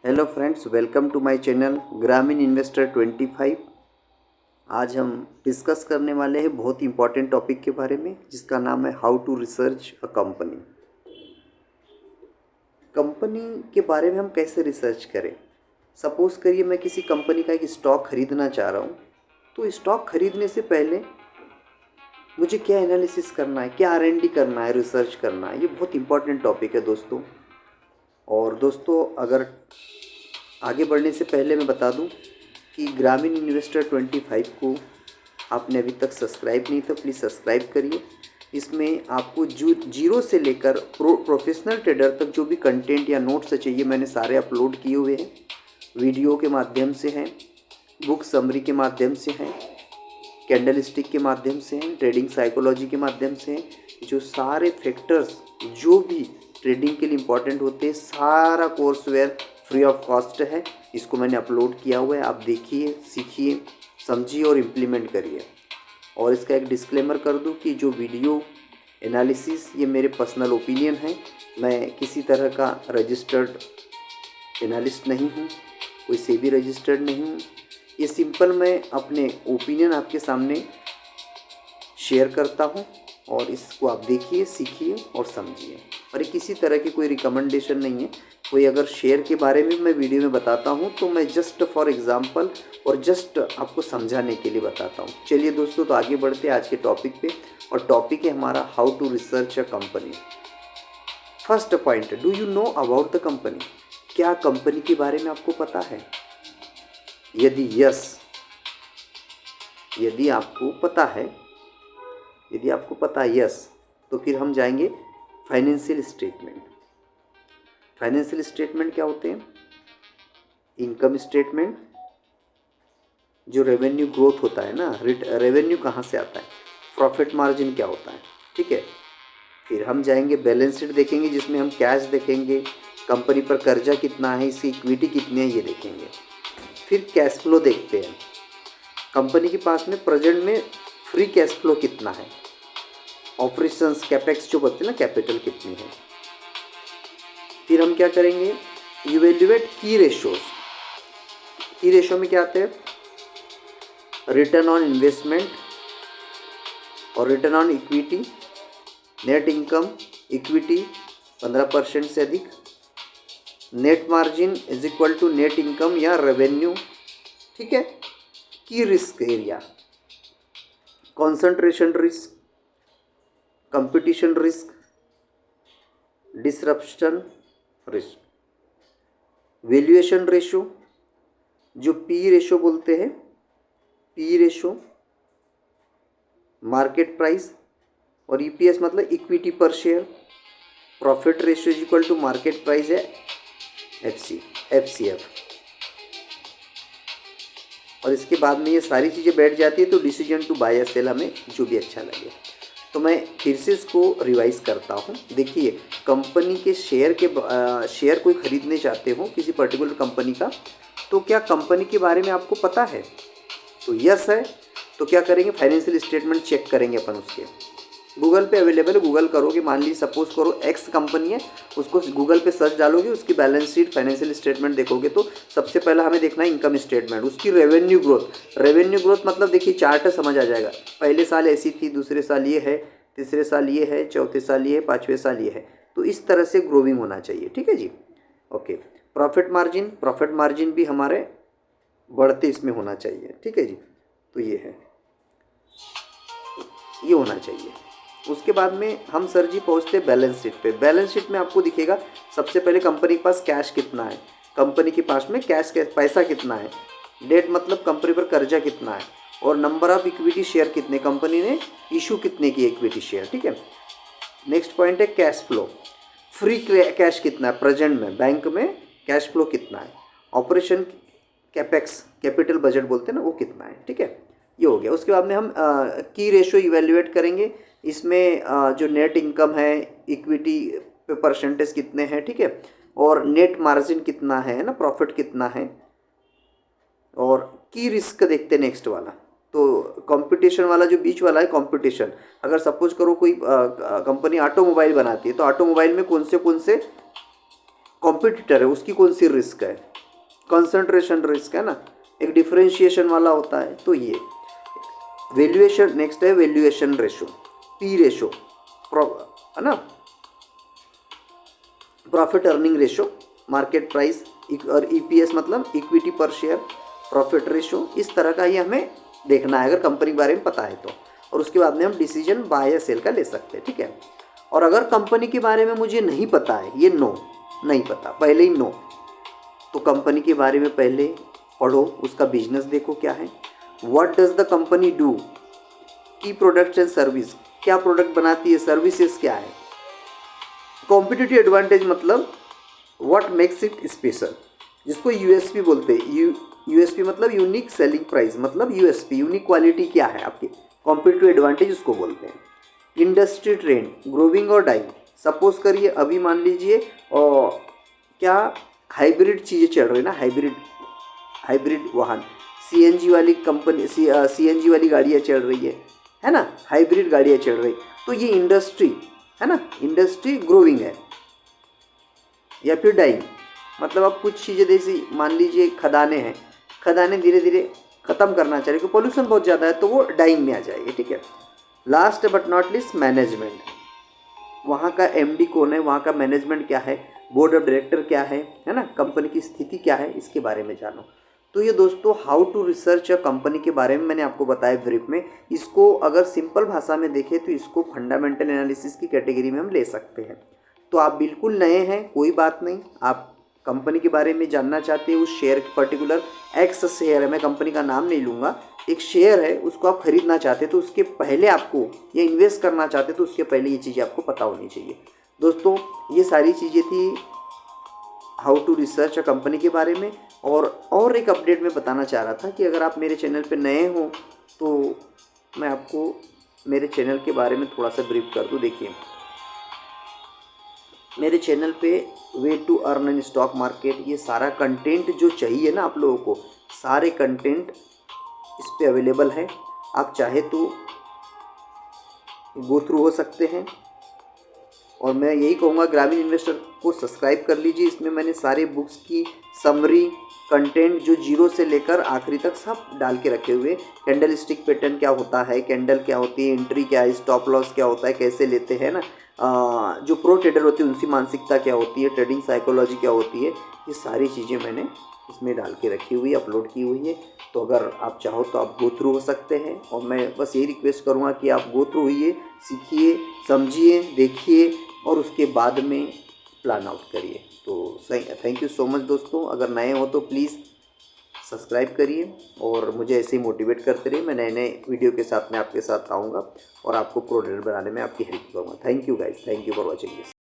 Hello friends, welcome to my channel Gramin investor 25। आज हम discuss करने वाले हैं बहुत इंपॉर्टेंट टॉपिक के बारे में, जिसका नाम है how to research a company. Company के बारे में हम कैसे रिसर्च करें। सपोज करिए मैं किसी कंपनी का एक स्टॉक खरीदना चाह रहा हूँ, तो स्टॉक खरीदने से पहले मुझे क्या एनालिसिस करना है, क्या R&D करना है, रिसर्च करना है। ये बहुत इंपॉर्टेंट टॉपिक है दोस्तों। और दोस्तों, अगर आगे बढ़ने से पहले मैं बता दूं कि ग्रामीण इन्वेस्टर 25 को आपने अभी तक सब्सक्राइब नहीं तो प्लीज़ सब्सक्राइब करिए। इसमें आपको जो जीरो से लेकर प्रोफेशनल ट्रेडर तक जो भी कंटेंट या नोट्स चाहिए, मैंने सारे अपलोड किए हुए हैं। वीडियो के माध्यम से हैं, बुक समरी के माध्यम से हैं, कैंडल स्टिक के माध्यम से हैं, ट्रेडिंग साइकोलॉजी के माध्यम से हैं। जो सारे फैक्टर्स जो भी ट्रेडिंग के लिए इम्पोर्टेंट होते हैं, सारा कोर्सवेयर फ्री ऑफ कॉस्ट है। इसको मैंने अपलोड किया हुआ है, आप देखिए, सीखिए, समझिए और इम्प्लीमेंट करिए। और इसका एक डिस्क्लेमर कर दूं कि जो वीडियो एनालिसिस ये मेरे पर्सनल ओपिनियन है। मैं किसी तरह का रजिस्टर्ड एनालिस्ट नहीं हूँ, कोई सेबी रजिस्टर्ड नहीं हूँ। ये सिंपल मैं अपने ओपिनियन आपके सामने शेयर करता हूँ, और इसको आप देखिए, सीखिए और समझिए। और ये किसी तरह की कोई रिकमेंडेशन नहीं है। कोई अगर शेयर के बारे में मैं वीडियो में बताता हूँ तो मैं जस्ट फॉर एग्जांपल और जस्ट आपको समझाने के लिए बताता हूँ। चलिए दोस्तों, तो आगे बढ़ते हैं आज के टॉपिक पे। और टॉपिक है हमारा how to research a company. First point, do you know about the company. क्या कंपनी के बारे में आपको पता है? यदि यस, यदि आपको पता है, यदि आपको पता है यस, तो फिर हम जाएंगे फाइनेंशियल स्टेटमेंट। फाइनेंशियल स्टेटमेंट क्या होते हैं? इनकम स्टेटमेंट, जो रेवेन्यू ग्रोथ होता है ना, रेवेन्यू कहाँ से आता है, प्रॉफिट मार्जिन क्या होता है, ठीक है। फिर हम जाएंगे बैलेंस शीट देखेंगे, जिसमें हम कैश देखेंगे, कंपनी पर कर्जा कितना है, इसकी इक्विटी कितनी है, ये देखेंगे। फिर कैश फ्लो देखते हैं, कंपनी के पास में प्रेजेंट में फ्री कैश फ्लो कितना है, ऑपरेशंस कैपेक्स जो बोलते हैं ना, कैपिटल कितनी है। फिर हम क्या करेंगे, इवेल्युएट की रेशोज। की रेशो में क्या आते हैं? रिटर्न ऑन इन्वेस्टमेंट और return on equity, net income, equity 15% से अधिक, net margin is equal to net income या रेवेन्यू, ठीक है। Key risk area, concentration risk, competition risk, disruption risk, valuation ratio, जो पी रेशो बोलते हैं, पी रेशो, मार्केट प्राइस, और EPS मतलब equity per share, profit ratio is equal to market price है FCF. और इसके बाद में ये सारी चीज़ें बैठ जाती है, तो डिसीजन टू बाय या सेल हमें जो भी अच्छा लगे। तो मैं फिर से इसको रिवाइज करता हूँ। देखिए, कंपनी के शेयर कोई खरीदने चाहते हो किसी पर्टिकुलर कंपनी का, तो क्या कंपनी के बारे में आपको पता है? तो यस है, तो क्या करेंगे, फाइनेंशियल स्टेटमेंट चेक करेंगे अपन उसके। गूगल पे अवेलेबल है, गूगल करोगे, मान लीजिए सपोज करो एक्स कंपनी है, उसको गूगल पे सर्च डालोगे, उसकी बैलेंस शीट, फाइनेंशियल स्टेटमेंट देखोगे, तो सबसे पहला हमें देखना है इनकम स्टेटमेंट, उसकी रेवेन्यू ग्रोथ। रेवेन्यू ग्रोथ मतलब देखिए चार्ट है, समझ आ जाएगा। पहले साल ऐसी थी, दूसरे साल ये है, तीसरे साल ये है, चौथे साल ये है, पाँचवें साल ये है। तो इस तरह से ग्रोविंग होना चाहिए, ठीक है जी। Okay, profit margin, profit margin भी हमारे बढ़ते इसमें होना चाहिए, ठीक है जी। तो ये है, ये होना चाहिए। उसके बाद में हम सर जी पहुँचते हैं बैलेंस शीट पे। बैलेंस शीट में आपको दिखेगा सबसे पहले कंपनी के पास कैश कितना है, कंपनी के पास में कैश पैसा कितना है, डेट मतलब कंपनी पर कर्जा कितना है, और नंबर ऑफ इक्विटी शेयर कितने, कंपनी ने इशू कितने की इक्विटी शेयर, ठीक है। नेक्स्ट पॉइंट है कैश फ्लो, फ्री कैश कितना है प्रेजेंट में, बैंक में कैश फ्लो कितना है, ऑपरेशन कैपेक्स, कैपिटल बजट बोलते हैं ना, वो कितना है, ठीक है। ये हो गया। उसके बाद में हम की रेशो इवेल्युएट करेंगे। इसमें जो नेट इनकम है, इक्विटी पे परसेंटेज कितने हैं, ठीक है, और नेट मार्जिन कितना है ना, प्रॉफिट कितना है, और की रिस्क देखते हैं नेक्स्ट वाला। तो कंपटीशन वाला जो बीच वाला है, कंपटीशन, अगर सपोज करो कोई कंपनी ऑटोमोबाइल बनाती है, तो ऑटोमोबाइल में कौन से कॉम्पिटिटर है, उसकी कौन सी रिस्क है, कंसंट्रेशन रिस्क है ना, एक डिफरेंशिएशन वाला होता है। तो ये वैल्यूएशन, नेक्स्ट है वैल्यूएशन रेशो, पी रेशो है ना, profit earning ratio, market price और ईपीएस मतलब equity per share, profit ratio, इस तरह का ये हमें देखना है अगर कंपनी के बारे में पता है तो। और उसके बाद में हम डिसीजन बाय या सेल का ले सकते हैं, ठीक है। और अगर कंपनी के बारे में मुझे नहीं पता है, ये नो, नहीं पता, पहले ही नो, तो कंपनी के बारे में पहले पढ़ो, उसका बिजनेस देखो क्या है, what does the company do, की प्रोडक्ट्स एंड सर्विस, क्या प्रोडक्ट बनाती है, सर्विसेज क्या है, कॉम्पिटिटिव एडवांटेज मतलब व्हाट मेक्स इट स्पेशल, जिसको यूएसपी बोलते हैं। यूएसपी मतलब यूनिक सेलिंग प्राइस, मतलब यूएसपी यूनिक क्वालिटी क्या है आपकी, कॉम्पिटिटिव एडवांटेज उसको बोलते हैं। इंडस्ट्री ट्रेंड, ग्रोविंग और डाइंग, सपोज करिए अभी मान लीजिए और क्या हाइब्रिड चीज़ें चल रही है ना, हाइब्रिड वाहन, सीएनजी वाली कंपनी, सीएनजी वाली गाड़ियाँ चल रही है ना, हाइब्रिड गाड़ियाँ चल रही, तो ये इंडस्ट्री है ना, इंडस्ट्री ग्रोविंग है। या फिर डाइंग मतलब आप कुछ चीज़ें जैसी मान लीजिए खदानें हैं, खदानें धीरे धीरे ख़त्म करना चाहिए क्योंकि पोल्यूशन बहुत ज़्यादा है, तो वो डाइंग में आ जाएगी, ठीक है। Last but not least management, वहाँ का एमडी कौन है, वहाँ का मैनेजमेंट क्या है, बोर्ड ऑफ डायरेक्टर क्या है ना, कंपनी की स्थिति क्या है, इसके बारे में जानो। तो ये दोस्तों how to research a company के बारे में मैंने आपको बताया ब्रीफ में। इसको अगर सिंपल भाषा में देखें तो इसको फंडामेंटल एनालिसिस की कैटेगरी में हम ले सकते हैं। तो आप बिल्कुल नए हैं, कोई बात नहीं, आप कंपनी के बारे में जानना चाहते हैं, उस शेयर पर्टिकुलर एक्स शेयर है, मैं कंपनी का नाम नहीं लूँगा, एक शेयर है, उसको आप खरीदना चाहते तो उसके पहले आपको, या इन्वेस्ट करना चाहते तो उसके पहले ये चीज़ें आपको पता होनी चाहिए। दोस्तों ये सारी चीज़ें थी how to research a company के बारे में। और एक अपडेट मैं बताना चाह रहा था कि अगर आप मेरे चैनल पे नए हो तो मैं आपको मेरे चैनल के बारे में थोड़ा सा ब्रीफ कर दूँ। देखिए मेरे चैनल पे way to earn in stock market, ये सारा कंटेंट जो चाहिए ना आप लोगों को, सारे कंटेंट इस पे अवेलेबल है। आप चाहे तो गो थ्रू हो सकते हैं, और मैं यही कहूँगा ग्रामीण इन्वेस्टर को सब्सक्राइब कर लीजिए। इसमें मैंने सारे बुक्स की समरी कंटेंट जो जीरो से लेकर आखिरी तक सब डाल के रखे हुए। कैंडल स्टिक पैटर्न क्या होता है, कैंडल क्या होती है, एंट्री क्या है, स्टॉप लॉस क्या होता है, कैसे लेते हैं ना, जो प्रो ट्रेडर होते हैं उनकी मानसिकता क्या होती है, ट्रेडिंग साइकोलॉजी क्या होती है, ये सारी चीज़ें मैंने इसमें डाल के रखी हुई है, अपलोड की हुई है। तो अगर आप चाहो तो आप गो थ्रू हो सकते हैं, और मैं बस यही रिक्वेस्ट करूँगा कि आप गो थ्रू होइए, सीखिए, समझिए, देखिए और उसके बाद में प्लान आउट करिए। तो थैंक यू सो मच दोस्तों। अगर नए हो तो प्लीज़ सब्सक्राइब करिए और मुझे ऐसे ही मोटिवेट करते रहिए। मैं नए नए वीडियो के साथ में आपके साथ आऊँगा और आपको प्रो ट्रेडर बनाने में आपकी हेल्प करूँगा। Thank you guys, thank you for watching this.